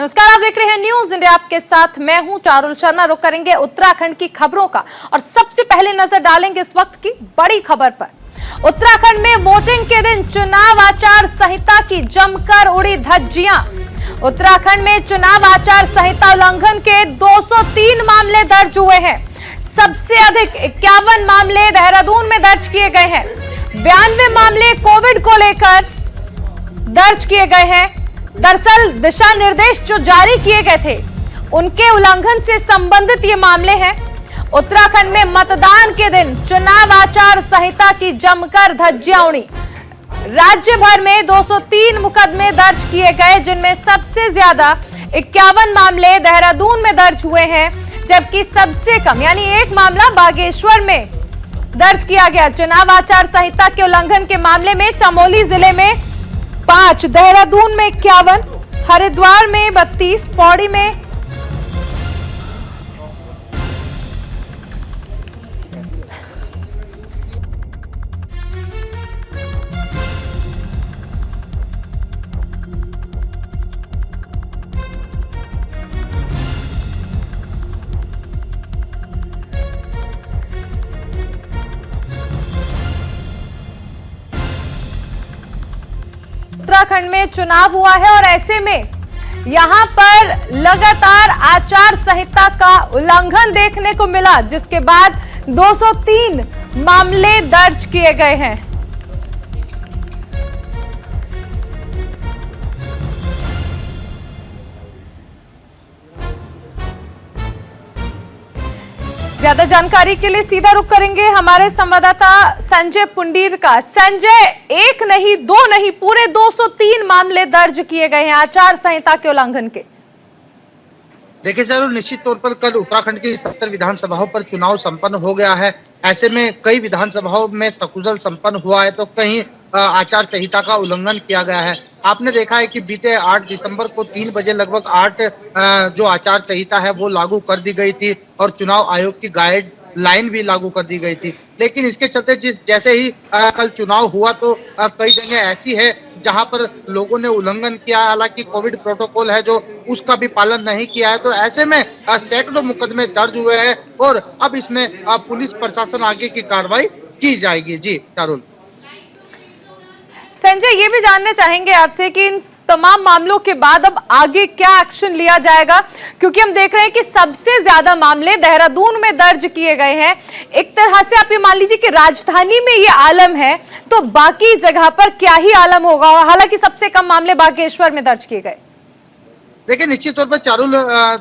नमस्कार, आप देख रहे हैं न्यूज इंडिया, आपके साथ मैं हूं चारुल शर्मा। रुक करेंगे उत्तराखंड की खबरों का और सबसे पहले नजर डालेंगे इस वक्त की बड़ी खबर पर। उत्तराखंड में वोटिंग के दिन चुनाव आचार संहिता की जमकर उड़ी धज्जियां। उत्तराखंड में चुनाव आचार संहिता उल्लंघन के 203 मामले दर्ज हुए हैं। सबसे अधिक 51 मामले देहरादून में दर्ज किए गए हैं। 92 मामले कोविड को लेकर दर्ज किए गए हैं। दरअसल दिशा निर्देश जो जारी किए गए थे उनके उल्लंघन से संबंधित ये मामले हैं। उत्तराखंड में मतदान के दिन चुनाव आचार संहिता की जमकर धज्जियां उड़ी। राज्य भर में 203 मुकदमे दर्ज किए गए, जिनमें सबसे ज्यादा 51 मामले देहरादून में दर्ज हुए हैं, जबकि सबसे कम यानी एक मामला बागेश्वर में दर्ज किया गया। चुनाव आचार संहिता के उल्लंघन के मामले में चमोली जिले में 5, देहरादून में 51, हरिद्वार में 32, पौड़ी में उत्तराखंड में चुनाव हुआ है और ऐसे में यहां पर लगातार आचार संहिता का उल्लंघन देखने को मिला, जिसके बाद 203 मामले दर्ज किए गए हैं। ज्यादा जानकारी के लिए सीधा रुख करेंगे हमारे संवाददाता संजय पुंडीर का। संजय, एक नहीं, दो नहीं, पूरे 203 मामले दर्ज किए गए हैं आचार संहिता के उल्लंघन के। देखिए सर, निश्चित तौर पर कल उत्तराखंड की 70 विधानसभाओं पर चुनाव संपन्न हो गया है। ऐसे में कई विधानसभाओं में सकुशल संपन्न हुआ है तो कहीं आचार संहिता का उल्लंघन किया गया है। आपने देखा है कि बीते 8 दिसंबर को 3 बजे लगभग 8 जो आचार संहिता है वो लागू कर दी गई थी और चुनाव आयोग की गाइडलाइन भी लागू कर दी गई थी। लेकिन इसके चलते जैसे ही कल चुनाव हुआ तो कई जगह ऐसी है जहां पर लोगों ने उल्लंघन किया, हालांकि कोविड प्रोटोकॉल है जो उसका भी पालन नहीं किया है। तो ऐसे में सैकड़ों मुकदमे दर्ज हुए हैं और अब इसमें पुलिस प्रशासन आगे की कार्रवाई की जाएगी। जी चारुल। संजय, ये भी जानना चाहेंगे आपसे कि इन तमाम मामलों के बाद अब आगे क्या एक्शन लिया जाएगा, क्योंकि हम देख रहे हैं कि सबसे ज्यादा मामले देहरादून में दर्ज किए गए हैं। एक तरह से आप ये मान लीजिए कि राजधानी में ये आलम है तो बाकी जगह पर क्या ही आलम होगा, हालांकि सबसे कम मामले बागेश्वर में दर्ज किए गए। देखिए, निश्चित तौर पर चारुल,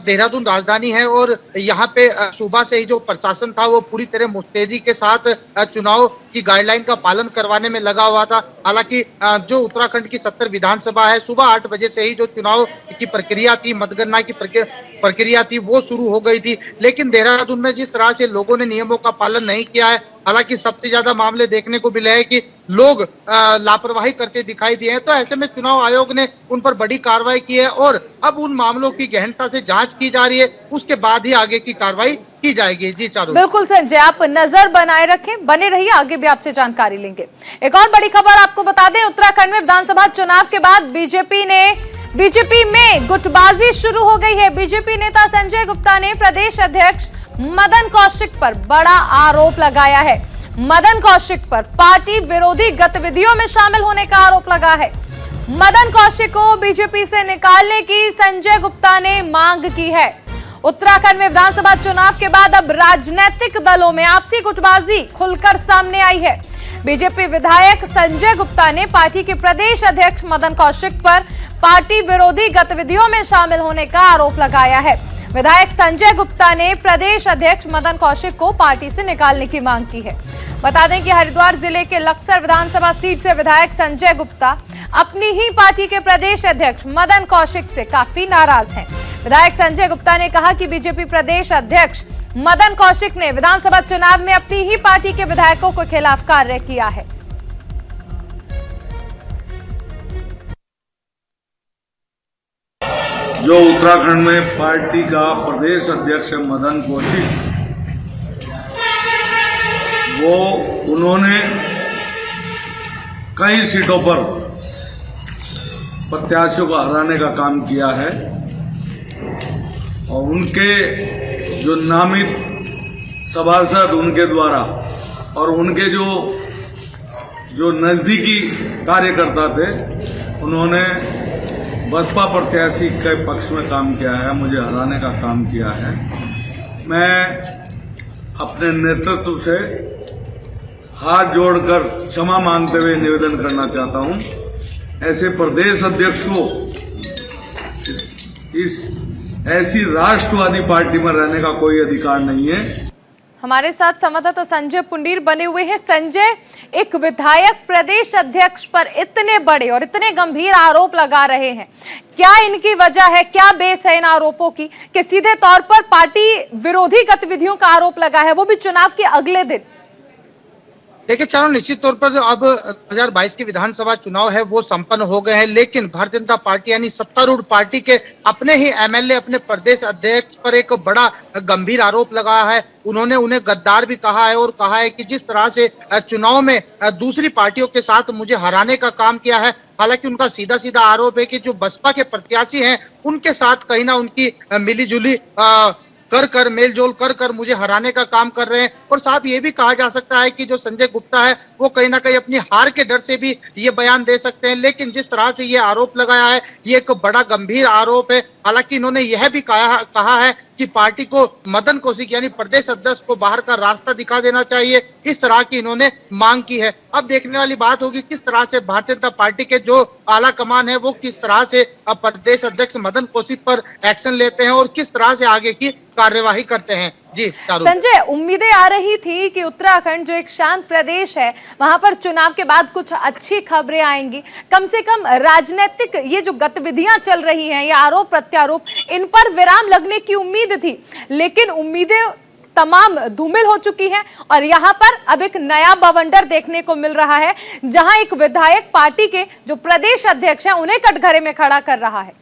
देहरादून राजधानी है और यहाँ पे सुबह से ही जो प्रशासन था वो पूरी तरह मुस्तैदी के साथ चुनाव की गाइडलाइन का पालन करवाने में लगा हुआ था। हालांकि जो उत्तराखंड की 70 विधानसभा है, सुबह 8 बजे से ही जो चुनाव की प्रक्रिया थी, मतगणना की प्रक्रिया थी वो शुरू हो गई थी। लेकिन देहरादून में जिस तरह से लोगों ने नियमों का पालन नहीं किया है, हालांकि सबसे ज्यादा मामले देखने को मिले हैं कि लोग लापरवाही करते दिखाई दिए हैं, तो ऐसे में चुनाव आयोग ने उन पर बड़ी कार्रवाई की है और अब उन मामलों की गहनता से जांच की जा रही है, उसके बाद ही आगे की कार्रवाई की जाएगी। जी चारुल। बिल्कुल संजय, आप नजर बनाए रखें, बने रहिए, आगे भी आपसे जानकारी लेंगे। एक और बड़ी खबर आपको बता दें, उत्तराखंड में विधानसभा चुनाव के बाद बीजेपी में गुटबाजी शुरू हो गई है। बीजेपी नेता संजय गुप्ता ने प्रदेश अध्यक्ष मदन कौशिक पर बड़ा आरोप लगाया है। मदन कौशिक पर पार्टी विरोधी गतिविधियों में शामिल होने का आरोप लगा है। मदन कौशिक को बीजेपी से निकालने की संजय गुप्ता ने मांग की है। उत्तराखंड में विधानसभा चुनाव के बाद अब राजनीतिक दलों में आपसी गुटबाजी खुलकर सामने आई है। बीजेपी विधायक संजय गुप्ता ने पार्टी के प्रदेश अध्यक्ष मदन कौशिक पर पार्टी विरोधी गतिविधियों में शामिल होने का आरोप लगाया है। विधायक संजय गुप्ता ने प्रदेश अध्यक्ष मदन कौशिक को पार्टी से निकालने की मांग की है। बता दें कि हरिद्वार जिले के लक्सर विधानसभा सीट से विधायक संजय गुप्ता अपनी ही पार्टी के प्रदेश अध्यक्ष मदन कौशिक से काफी नाराज हैं। विधायक संजय गुप्ता ने कहा कि बीजेपी प्रदेश अध्यक्ष मदन कौशिक ने विधानसभा चुनाव में अपनी ही पार्टी के विधायकों के खिलाफ कार्य किया है। जो उत्तराखंड में पार्टी का प्रदेश अध्यक्ष मदन कौशिक, वो उन्होंने कई सीटों पर प्रत्याशियों को हराने का काम किया है और उनके जो नामित सभासद उनके द्वारा और उनके जो नजदीकी कार्यकर्ता थे, उन्होंने बसपा प्रत्याशी के पक्ष में काम किया है, मुझे हराने का काम किया है। मैं अपने नेतृत्व से हाथ जोड़कर क्षमा मांगते हुए निवेदन करना चाहता हूं। ऐसे प्रदेश अध्यक्ष को इस ऐसी राष्ट्रवादी पार्टी में रहने का कोई अधिकार नहीं है। हमारे साथ संवाददाता संजय पुंडीर बने हुए हैं। संजय, एक विधायक प्रदेश अध्यक्ष पर इतने बड़े और इतने गंभीर आरोप लगा रहे हैं, क्या इनकी वजह है, क्या बेस है इन आरोपों की कि सीधे तौर पर पार्टी विरोधी गतिविधियों का आरोप लगा है, वो भी चुनाव के अगले दिन? देखिए चारों, निश्चित तौर पर अब 2022 के विधानसभा चुनाव है वो संपन्न हो गए हैं, लेकिन भारतीय जनता पार्टी यानी सत्तारूढ़ पार्टी के अपने ही एमएलए अपने प्रदेश अध्यक्ष पर एक बड़ा गंभीर आरोप लगाया है। उन्होंने उन्हें गद्दार भी कहा है और कहा है कि जिस तरह से चुनाव में दूसरी पार्टियों के साथ मुझे हराने का काम किया है। हालांकि उनका सीधा सीधा आरोप है कि जो बसपा के प्रत्याशी हैं उनके साथ कहीं ना उनकी मिलीजुली कर मेलजोल कर मुझे हराने का काम कर रहे हैं। और साहब ये भी कहा जा सकता है कि जो संजय गुप्ता है वो कहीं ना कहीं अपनी हार के डर से भी ये बयान दे सकते हैं, लेकिन जिस तरह से ये आरोप लगाया है ये एक बड़ा गंभीर आरोप है। हालांकि इन्होंने यह भी कहा है कि पार्टी को मदन कौशिक यानी प्रदेश अध्यक्ष को बाहर का रास्ता दिखा देना चाहिए, इस तरह की इन्होंने मांग की है। अब देखने वाली बात होगी किस तरह से भारतीय जनता पार्टी के जो आला कमान है वो किस तरह से प्रदेश अध्यक्ष मदन कौशिक पर एक्शन लेते हैं और किस तरह से आगे की कार्यवाही करते हैं। जी संजय, उम्मीदें आ रही थी कि उत्तराखंड जो एक शांत प्रदेश है वहां पर चुनाव के बाद कुछ अच्छी खबरें आएंगी, कम से कम राजनीतिक ये जो गतिविधियां चल रही हैं, ये आरोप प्रत्यारोप, इन पर विराम लगने की उम्मीद थी, लेकिन उम्मीदें तमाम धूमिल हो चुकी हैं और यहाँ पर अब एक नया बवंडर देखने को मिल रहा है, जहां एक विधायक पार्टी के जो प्रदेश अध्यक्ष हैं उन्हें कटघरे में खड़ा कर रहा है।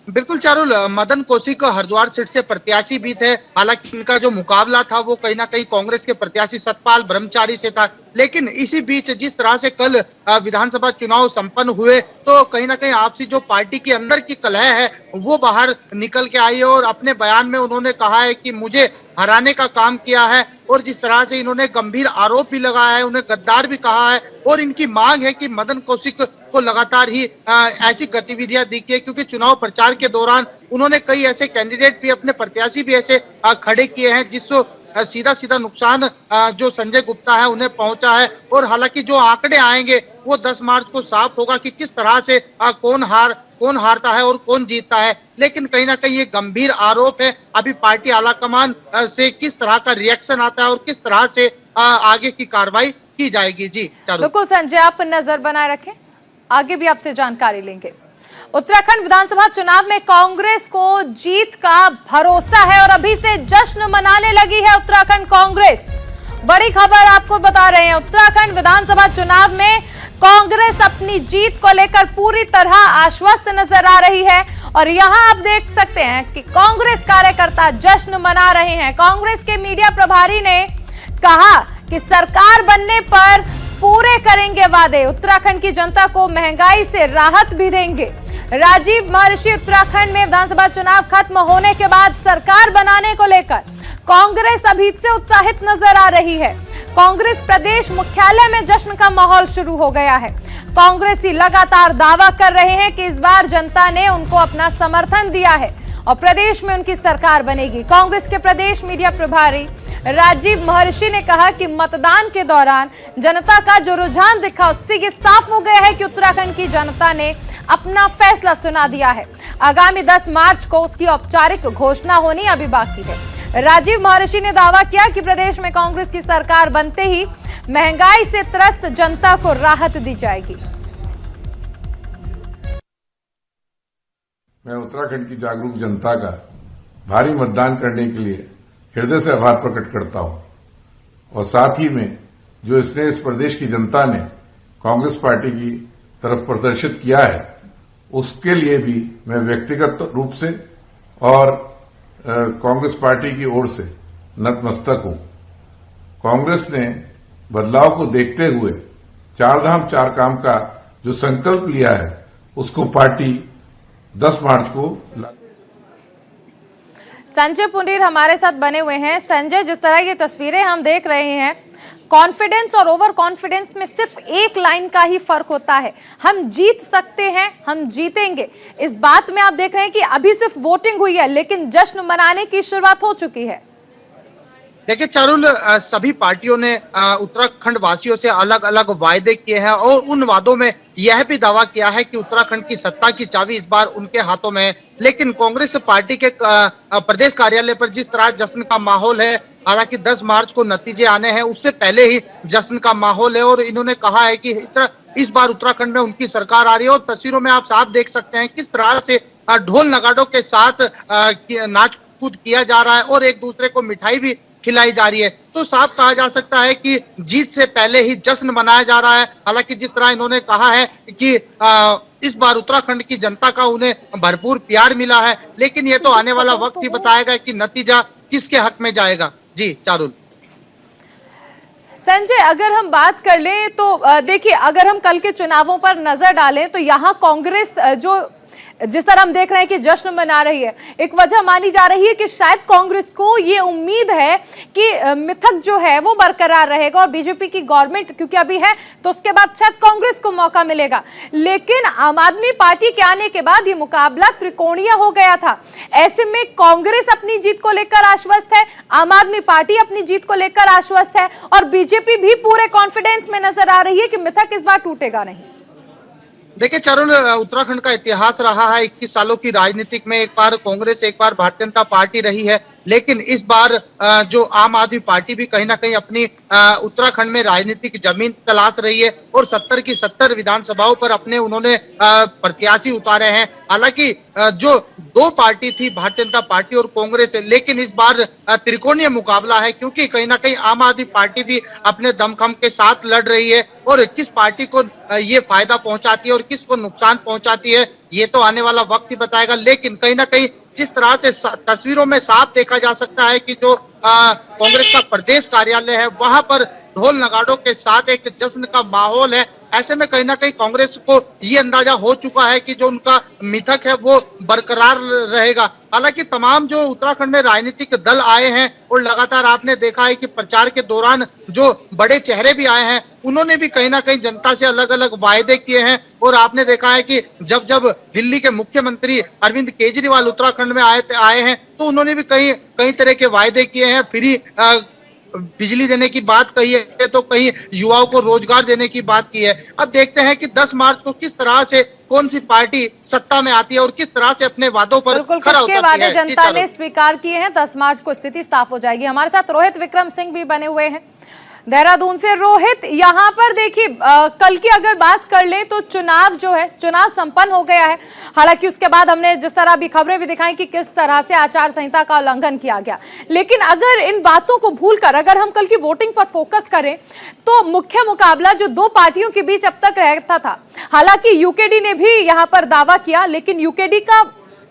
बिल्कुल चारुल, मदन कौशिक हरिद्वार सीट से प्रत्याशी भी थे। हालांकि इनका जो मुकाबला था वो कहीं ना कहीं कांग्रेस के प्रत्याशी सतपाल ब्रह्मचारी से था, लेकिन इसी बीच जिस तरह से कल विधानसभा चुनाव संपन्न हुए तो कहीं ना कहीं आपसी जो पार्टी के अंदर की कलह है वो बाहर निकल के आई है और अपने बयान में उन्होंने कहा है कि मुझे हराने का काम किया है। और जिस तरह से इन्होंने गंभीर आरोप भी लगाया है, उन्हें गद्दार भी कहा है और इनकी मांग है कि मदन कौशिक को लगातार ही ऐसी गतिविधियां दिखी है, क्योंकि चुनाव प्रचार के दौरान उन्होंने कई ऐसे कैंडिडेट भी अपने प्रत्याशी भी ऐसे खड़े किए हैं जिससे सीधा नुकसान जो संजय गुप्ता है उन्हें पहुंचा है। और हालांकि जो आंकड़े आएंगे वो 10 मार्च को साफ होगा कि किस तरह से कौन हारता है और कौन जीतता है, लेकिन कहीं ना कहीं ये गंभीर आरोप है। अभी पार्टी आला कमान से किस तरह का रिएक्शन आता है और किस तरह से आगे की कार्रवाई की जाएगी। जी बिल्कुल संजय, आप नजर बनाए रखें, आगे भी आपसे जानकारी लेंगे। उत्तराखंड विधानसभा चुनाव में कांग्रेस को जीत का भरोसा है और अभी से जश्न मनाने लगी है उत्तराखंड कांग्रेस। बड़ी खबर आपको बता रहे हैं, उत्तराखंड विधानसभा चुनाव में कांग्रेस अपनी जीत को लेकर पूरी तरह आश्वस्त नजर आ रही है और यहां आप देख सकते हैं कि कांग्रेस कार्यकर्ता जश्न मना रहे हैं। कांग्रेस के मीडिया प्रभारी ने कहा कि सरकार बनने पर पूरे करेंगे वादे, उत्तराखंड की जनता को महंगाई से राहत भी देंगे। राजीव महर्षि उत्तराखंड में विधानसभा चुनाव खत्म होने के बाद सरकार बनाने को लेकर कांग्रेस अभी से उत्साहित नजर आ रही है। कांग्रेस प्रदेश मुख्यालय में जश्न का माहौल शुरू हो गया है। कांग्रेसी लगातार दावा कर रहे हैं कि इस बार जनता ने उनको अपना समर्थन दिया है और प्रदेश में उनकी सरकार बनेगी। कांग्रेस के प्रदेश मीडिया प्रभारी राजीव महर्षि ने कहा कि मतदान के दौरान जनता का जो रुझान दिखा उससे ये साफ हो गया है कि उत्तराखंड की जनता ने अपना फैसला सुना दिया है। आगामी 10 मार्च को उसकी औपचारिक घोषणा होनी अभी बाकी है। राजीव महर्षि ने दावा किया कि प्रदेश में कांग्रेस की सरकार बनते ही महंगाई से त्रस्त जनता को राहत दी जाएगी। मैं उत्तराखंड की जागरूक जनता का भारी मतदान करने के लिए हृदय से आभार प्रकट करता हूं और साथ ही में जो इसने इस प्रदेश की जनता ने कांग्रेस पार्टी की तरफ प्रदर्शित किया है उसके लिए भी मैं व्यक्तिगत रूप से और कांग्रेस पार्टी की ओर से नतमस्तक हूं। कांग्रेस ने बदलाव को देखते हुए 4 धाम 4 काम का जो संकल्प लिया है उसको पार्टी 10 मार्च को संजय पुनीर हमारे साथ बने हुए हैं। संजय, जिस तरह की तस्वीरें हम देख रहे हैं, कॉन्फिडेंस और ओवर कॉन्फिडेंस में सिर्फ एक लाइन का ही फर्क होता है, हम जीत सकते हैं, हम जीतेंगे। इस बात में आप देख रहे हैं कि अभी सिर्फ वोटिंग हुई है लेकिन जश्न मनाने की शुरुआत हो चुकी है। देखिए चारुल, सभी पार्टियों ने उत्तराखंड वासियों से अलग अलग वायदे किए हैं और उन वादों में यह भी दावा किया है कि उत्तराखंड की सत्ता की चाबी इस बार उनके हाथों में है। लेकिन कांग्रेस पार्टी के प्रदेश कार्यालय पर जिस तरह जश्न का माहौल है, हालांकि 10 मार्च को नतीजे आने हैं, उससे पहले ही जश्न का माहौल है और इन्होंने कहा है कि इस बार उत्तराखंड में उनकी सरकार आ रही है। और तस्वीरों में आप साफ देख सकते हैं किस तरह से ढोल नगाड़ों के साथ नाच कूद किया जा रहा है और एक दूसरे को मिठाई भी खिलाई जा रही है। तो साफ कहा जा सकता है कि जीत से पहले ही जश्न मनाया जा रहा है। हालांकि जिस तरह इन्होंने कहा है कि इस बार उत्तराखंड की जनता का उन्हें भरपूर प्यार मिला है, लेकिन ये तो आने वाला वक्त ही बताएगा कि नतीजा किसके हक में जाएगा। जी चारुल। संजय, अगर हम बात कर लें तो देखिए, अगर हम कल के चुनावों पर नजर डालें तो यहाँ कांग्रेस जो जिस तरह हम देख रहे हैं कि जश्न मना रही है, एक वजह मानी जा रही है कि शायद कांग्रेस को ये उम्मीद है कि मिथक जो है वो बरकरार रहेगा और बीजेपी की गवर्नमेंट क्योंकि अभी है तो उसके बाद शायद कांग्रेस को मौका मिलेगा। लेकिन आम आदमी पार्टी के आने के बाद ये मुकाबला त्रिकोणीय हो गया था। ऐसे में कांग्रेस अपनी जीत को लेकर आश्वस्त है, आम आदमी पार्टी अपनी जीत को लेकर आश्वस्त है और बीजेपी भी पूरे कॉन्फिडेंस में नजर आ रही है कि मिथक इस बार टूटेगा नहीं। देखिए चारुल, उत्तराखंड का इतिहास रहा है 21 सालों की राजनीतिक में, एक बार कांग्रेस एक बार भारतीय जनता पार्टी रही है, लेकिन इस बार जो आम आदमी पार्टी भी कहीं ना कहीं अपनी उत्तराखंड में राजनीतिक जमीन तलाश रही है और 70 की 70 विधानसभाओं पर अपने उन्होंने प्रत्याशी उतारे हैं। हालांकि जो दो पार्टी थी, भारतीय जनता पार्टी और कांग्रेस, लेकिन इस बार त्रिकोणीय मुकाबला है क्योंकि कहीं ना कहीं आम आदमी पार्टी भी अपने दमखम के साथ लड़ रही है और किस पार्टी को ये फायदा पहुंचाती है और किस को नुकसान पहुंचाती है ये तो आने वाला वक्त ही बताएगा। लेकिन कहीं ना कहीं जिस तरह से तस्वीरों में साफ देखा जा सकता है कि जो कांग्रेस का प्रदेश कार्यालय है वहां पर ढोल नगाड़ों के साथ एक जश्न का माहौल है। ऐसे में कहीं ना कहीं कांग्रेस को ये अंदाजा हो चुका है कि जो उनका मिथक है वो बरकरार रहेगा। हालांकि तमाम जो उत्तराखंड में राजनीतिक दल आए हैं और लगातार आपने देखा है कि प्रचार के दौरान जो बड़े चेहरे भी आए हैं उन्होंने भी कहीं ना कहीं जनता से अलग अलग वायदे किए हैं। और आपने देखा है कि जब दिल्ली के मुख्यमंत्री अरविंद केजरीवाल उत्तराखंड में आए हैं तो उन्होंने भी कई तरह के वायदे किए हैं। फ्री बिजली देने की बात कही है तो कहीं युवाओं को रोजगार देने की बात की है। अब देखते हैं कि 10 मार्च को किस तरह से कौन सी पार्टी सत्ता में आती है और किस तरह से अपने वादों पर खरा उतरती है। वादे जनता ने स्वीकार किए हैं, 10 मार्च को स्थिति साफ हो जाएगी। हमारे साथ रोहित विक्रम सिंह भी बने हुए हैं देहरादून से। रोहित, यहाँ पर देखिए कल की अगर बात कर ले तो चुनाव जो है चुनाव संपन्न हो गया है। हालांकि उसके बाद हमने जिस तरह भी खबरें भी दिखाई कि किस तरह से आचार संहिता का उल्लंघन किया गया, लेकिन अगर इन बातों को भूलकर अगर हम कल की वोटिंग पर फोकस करें तो मुख्य मुकाबला जो दो पार्टियों के बीच अब तक रहता था, हालांकि यूकेडी ने भी यहाँ पर दावा किया लेकिन यूकेडी का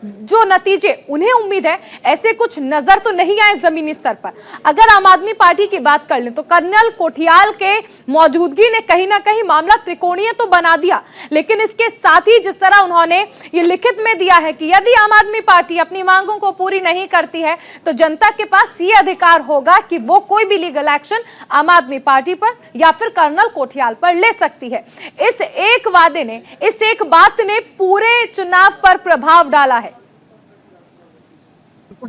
जो नतीजे उन्हें उम्मीद है ऐसे कुछ नजर तो नहीं आए जमीनी स्तर पर। अगर आम आदमी पार्टी की बात कर लें तो कर्नल कोठियाल के मौजूदगी ने कहीं ना कहीं मामला त्रिकोणीय तो बना दिया, लेकिन इसके साथ ही जिस तरह उन्होंने ये लिखित में दिया है कि यदि आम आदमी पार्टी अपनी मांगों को पूरी नहीं करती है तो जनता के पास ये अधिकार होगा कि वो कोई भी लीगल एक्शन आम आदमी पार्टी पर या फिर कर्नल कोठियाल पर ले सकती है। इस एक वादे ने, इस एक बात ने पूरे चुनाव पर प्रभाव डाला है।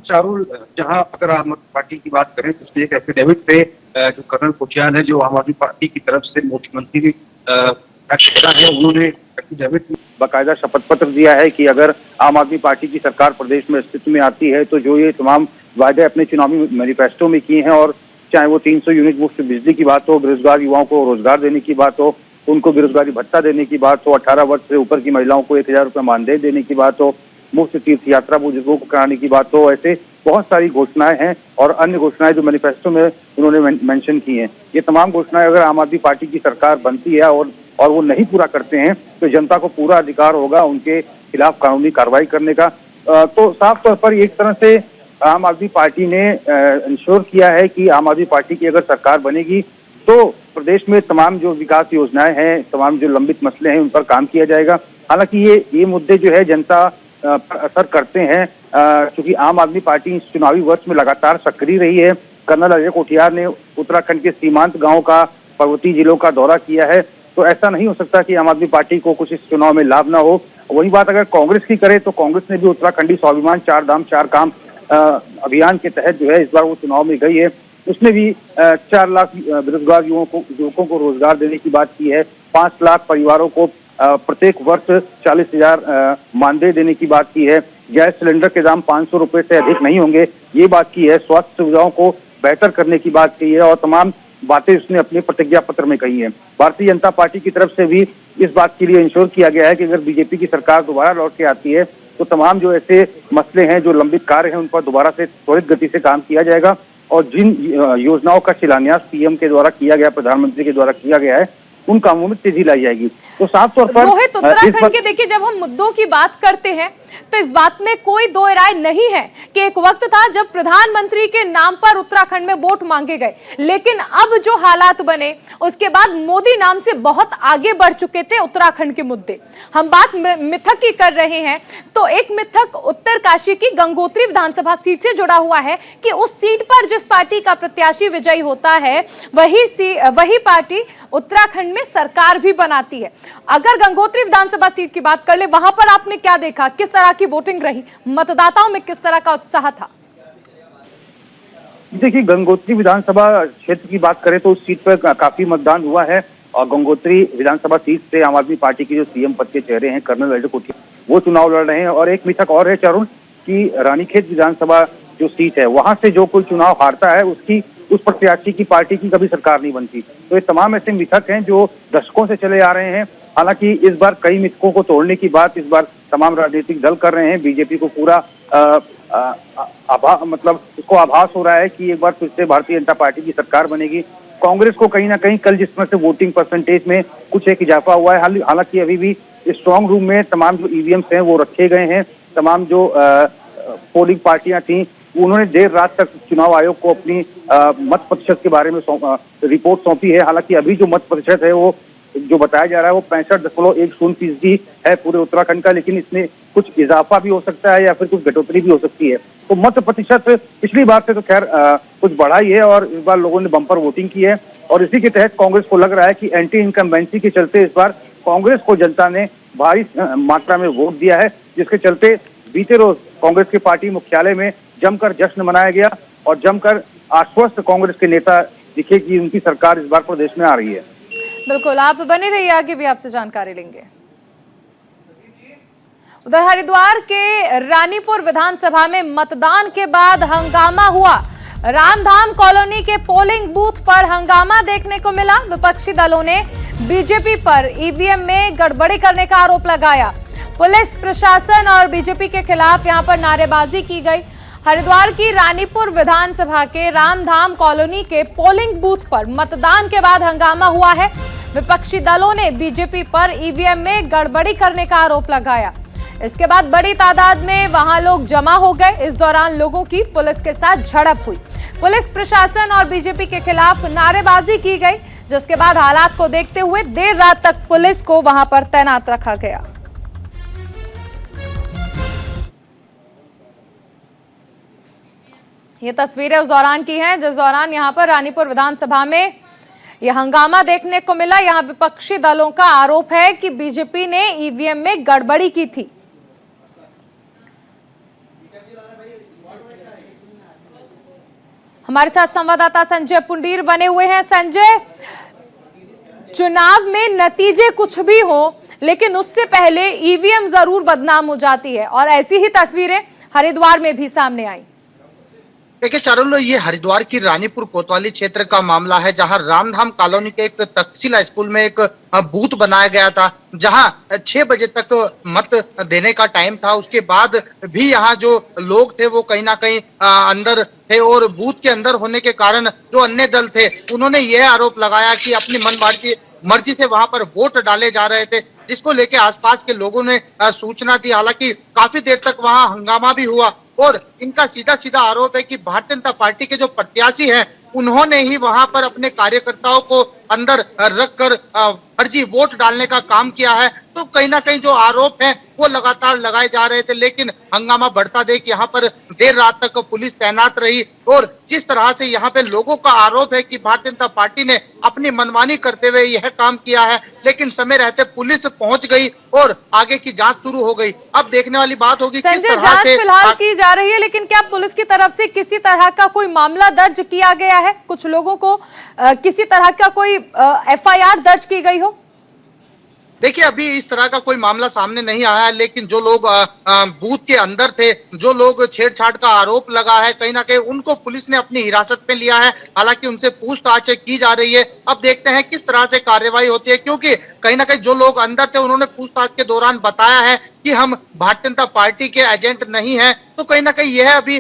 चारुल, जहां अगर आम आदमी पार्टी की बात करें तो उसके एक एफिडेविट पे जो कर्नल कोठियाल है जो आम आदमी पार्टी की तरफ से मुख्यमंत्री है, उन्होंने एफिडेविट में बाकायदा शपथ पत्र दिया है कि अगर आम आदमी पार्टी की सरकार प्रदेश में अस्तित्व में आती है तो जो ये तमाम वायदे अपने चुनावी मैनिफेस्टो में किए हैं, और चाहे वो 300 यूनिट मुफ्त बिजली की बात हो, बेरोजगार युवाओं को रोजगार देने की बात हो, उनको बेरोजगारी भत्ता देने की बात हो, 18 वर्ष से ऊपर की महिलाओं को 1000 रुपये मानदेय देने की बात हो, मुफ्त तीर्थ यात्रा बुजुर्गों को कराने की बात हो, ऐसे बहुत सारी घोषणाएं हैं और अन्य घोषणाएं जो मैनिफेस्टो में उन्होंने मेंशन की हैं। ये तमाम घोषणाएं अगर आम आदमी पार्टी की सरकार बनती है और वो नहीं पूरा करते हैं तो जनता को पूरा अधिकार होगा उनके खिलाफ कानूनी कार्रवाई करने का। तो साफ तौर पर एक तरह से आम आदमी पार्टी ने इंश्योर किया है कि आम आदमी पार्टी की अगर सरकार बनेगी तो प्रदेश में तमाम जो विकास योजनाएं हैं, तमाम जो लंबित मसले हैं उन पर काम किया जाएगा। हालांकि ये मुद्दे जो है जनता पर असर करते हैं चूंकि आम आदमी पार्टी इस चुनावी वर्ष में लगातार सक्रिय रही है। कर्नल अजय कोठियार ने उत्तराखंड के सीमांत गांव का, पर्वतीय जिलों का दौरा किया है, तो ऐसा नहीं हो सकता कि आम आदमी पार्टी को कुछ इस चुनाव में लाभ ना हो। वही बात अगर कांग्रेस की करे तो कांग्रेस ने भी उत्तराखंडी स्वाभिमान 4 धाम 4 काम अभियान के तहत जो है इस बार वो चुनाव में गई है। उसने भी 4 लाख बेरोजगार युवकों को रोजगार देने की बात की है। 5 लाख परिवारों को प्रत्येक वर्ष 40,000 मानदेय देने की बात की है। गैस सिलेंडर के दाम 500 रुपए से अधिक नहीं होंगे, ये बात की है। स्वास्थ्य सुविधाओं को बेहतर करने की बात की है और तमाम बातें उसने अपने प्रतिज्ञा पत्र में कही है। भारतीय जनता पार्टी की तरफ से भी इस बात के लिए इंश्योर किया गया है कि अगर बीजेपी की सरकार दोबारा लौट के आती है तो तमाम जो ऐसे मसले हैं, जो लंबित कार्य हैं, उन पर दोबारा से त्वरित गति से काम किया जाएगा और जिन योजनाओं का शिलान्यास पीएम के द्वारा किया गया, प्रधानमंत्री के द्वारा किया गया है, उन कामों में तेजी लाई जाएगी। तो साफ तौर पर रोहित, उत्तराखंड के देखिए, जब हम मुद्दों की बात करते हैं तो इस बात में कोई दो राय नहीं है कि एक वक्त था जब प्रधानमंत्री के नाम पर उत्तराखंड में वोट मांगे गए, लेकिन अब जो हालात बने उसके बाद मोदी नाम से बहुत आगे बढ़ चुके थे उत्तराखंड के मुद्दे। हम बात मिथक की कर रहे हैं तो एक मिथक उत्तरकाशी की गंगोत्री विधानसभा सीट से जुड़ा हुआ है कि उस सीट पर जिस पार्टी का प्रत्याशी विजयी होता है वही पार्टी उत्तराखंड में सरकार भी बनाती है। अगर गंगोत्री विधानसभा सीट की बात कर ले, वहां पर आपने क्या देखा, किस तरह की वोटिंग रही, मतदाताओं में किस तरह का उत्साह था? देखिए, गंगोत्री विधानसभा क्षेत्र की बात करें तो उस सीट पर काफी मतदान हुआ है और गंगोत्री विधानसभा सीट से आम आदमी पार्टी के जो सीएम पद के चेहरे हैं कर्नल अजय कोठियार, वो चुनाव लड़ रहे हैं। और एक मिथक और है चरुण कि रानीखेत विधानसभा जो सीट है वहां से जो कोई चुनाव हारता है उस प्रत्याशी की पार्टी की कभी सरकार नहीं बनती। तो ये तमाम ऐसे मिथक हैं जो दशकों से चले आ रहे हैं। हालांकि इस बार कई मिथकों को तोड़ने की बात इस बार तमाम राजनीतिक दल कर रहे हैं। बीजेपी को पूरा उसको आभास हो रहा है कि एक बार फिर से भारतीय जनता पार्टी की सरकार बनेगी। कांग्रेस को कहीं ना कहीं कल जिस तरह से वोटिंग परसेंटेज में कुछ एक इजाफा हुआ है, हालांकि अभी भी स्ट्रांग रूम में तमाम जो ईवीएम्स हैं वो रखे गए हैं। तमाम जो पोलिंग पार्टियां थी उन्होंने देर रात तक चुनाव आयोग को अपनी मत प्रतिशत के बारे में रिपोर्ट सौंपी है। हालांकि अभी जो मत प्रतिशत है वो जो बताया जा रहा है वो 65.10% है पूरे उत्तराखंड का, लेकिन इसमें कुछ इजाफा भी हो सकता है या फिर कुछ घटोतरी भी हो सकती है। तो मत प्रतिशत पिछली बार से तो खैर कुछ बढ़ा ही है और इस बार लोगों ने बम्पर वोटिंग की है और इसी के तहत कांग्रेस को लग रहा है कि एंटी इनकम्बेंसी के चलते इस बार कांग्रेस को जनता ने भारी मात्रा में वोट दिया है, जिसके चलते बीते रोज कांग्रेस के पार्टी मुख्यालय में जमकर जश्न मनाया गया और जमकर आश्वस्त कांग्रेस के नेता दिखे कि उनकी सरकार इस बार प्रदेश में आ रही है। बिल्कुल, आप बने रहिए, आगे भी आपसे जानकारी लेंगे। उधर हरिद्वार के रानीपुर विधानसभा में मतदान के बाद हंगामा हुआ। रामधाम कॉलोनी के पोलिंग बूथ पर हंगामा देखने को मिला। विपक्षी दलों ने बीजेपी पर ईवीएम में गड़बड़ी करने का आरोप लगाया। पुलिस प्रशासन और बीजेपी के खिलाफ यहां पर नारेबाजी की गई। हरिद्वार की रानीपुर विधानसभा के रामधाम कॉलोनी के पोलिंग बूथ पर मतदान के बाद हंगामा हुआ है। विपक्षी दलों ने बीजेपी पर ईवीएम में गड़बड़ी करने का आरोप लगाया। इसके बाद बड़ी तादाद में वहां लोग जमा हो गए। इस दौरान लोगों की पुलिस के साथ झड़प हुई। पुलिस प्रशासन और बीजेपी के खिलाफ नारेबाजी की गई, जिसके बाद हालात को देखते हुए देर रात तक पुलिस को वहां पर तैनात रखा गया। ये तस्वीरें उस दौरान की हैं जिस दौरान यहां पर रानीपुर विधानसभा में यह हंगामा देखने को मिला। यहां विपक्षी दलों का आरोप है कि बीजेपी ने ईवीएम में गड़बड़ी की थी। हमारे साथ संवाददाता संजय पुंडीर बने हुए हैं। संजय, चुनाव में नतीजे कुछ भी हो लेकिन उससे पहले ईवीएम जरूर बदनाम हो जाती है और ऐसी ही तस्वीरें हरिद्वार में भी सामने आई। देखिए चारुल, ये हरिद्वार की रानीपुर कोतवाली क्षेत्र का मामला है, जहां रामधाम कॉलोनी के एक तक्षशिला स्कूल में एक बूथ बनाया गया था, जहां 6 बजे तक मत देने का टाइम था। उसके बाद भी यहां जो लोग थे वो कहीं ना कहीं अंदर थे और बूथ के अंदर होने के कारण जो अन्य दल थे उन्होंने यह आरोप लगाया कि अपनी मर्जी से वहां पर वोट डाले जा रहे थे, जिसको लेके आसपास के लोगों ने सूचना दी। हालांकि काफी देर तक वहां हंगामा भी हुआ और इनका सीधा सीधा आरोप है कि भारतीय जनता पार्टी के जो प्रत्याशी हैं उन्होंने ही वहां पर अपने कार्यकर्ताओं को अंदर रख कर फर्जी वोट डालने का काम किया है। तो कहीं ना कहीं जो आरोप है वो लगातार लगाए जा रहे थे, लेकिन हंगामा बढ़ता देख यहाँ पर देर रात तक पुलिस तैनात रही और जिस तरह से यहाँ पे लोगों का आरोप है कि भारतीय जनता पार्टी ने अपनी मनमानी करते हुए यह काम किया है, लेकिन समय रहते पुलिस पहुंच गई और आगे की जांच शुरू हो गई। अब देखने वाली बात होगी किस संजय, तरह जांच से फिलहाल की जा रही है, लेकिन क्या पुलिस की तरफ से किसी तरह का कोई मामला दर्ज किया गया है? कुछ लोगों को किसी तरह का कोई एफआईआर दर्ज की गई हो? देखिए, अभी इस तरह का कोई मामला सामने नहीं आया है, लेकिन जो लोग बूथ के अंदर थे, जो लोग छेड़छाड़ का आरोप लगा है, कहीं ना कहीं उनको पुलिस ने अपनी हिरासत में लिया है। हालांकि उनसे पूछताछ की जा रही है। अब देखते हैं किस तरह से कार्रवाई होती है, क्योंकि कहीं ना कहीं जो लोग अंदर थे उन्होंने पूछताछ के दौरान बताया है कि हम भारतीय जनता पार्टी के एजेंट नहीं हैं। तो कहीं ना कहीं यह अभी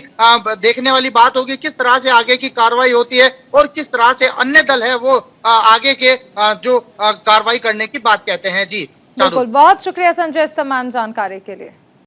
देखने वाली बात होगी किस तरह से आगे की कार्रवाई होती है और किस तरह से अन्य दल है वो आगे के जो कार्रवाई करने की बात कहते हैं। जी बिल्कुल, बहुत शुक्रिया संजय इस तमाम जानकारी के लिए।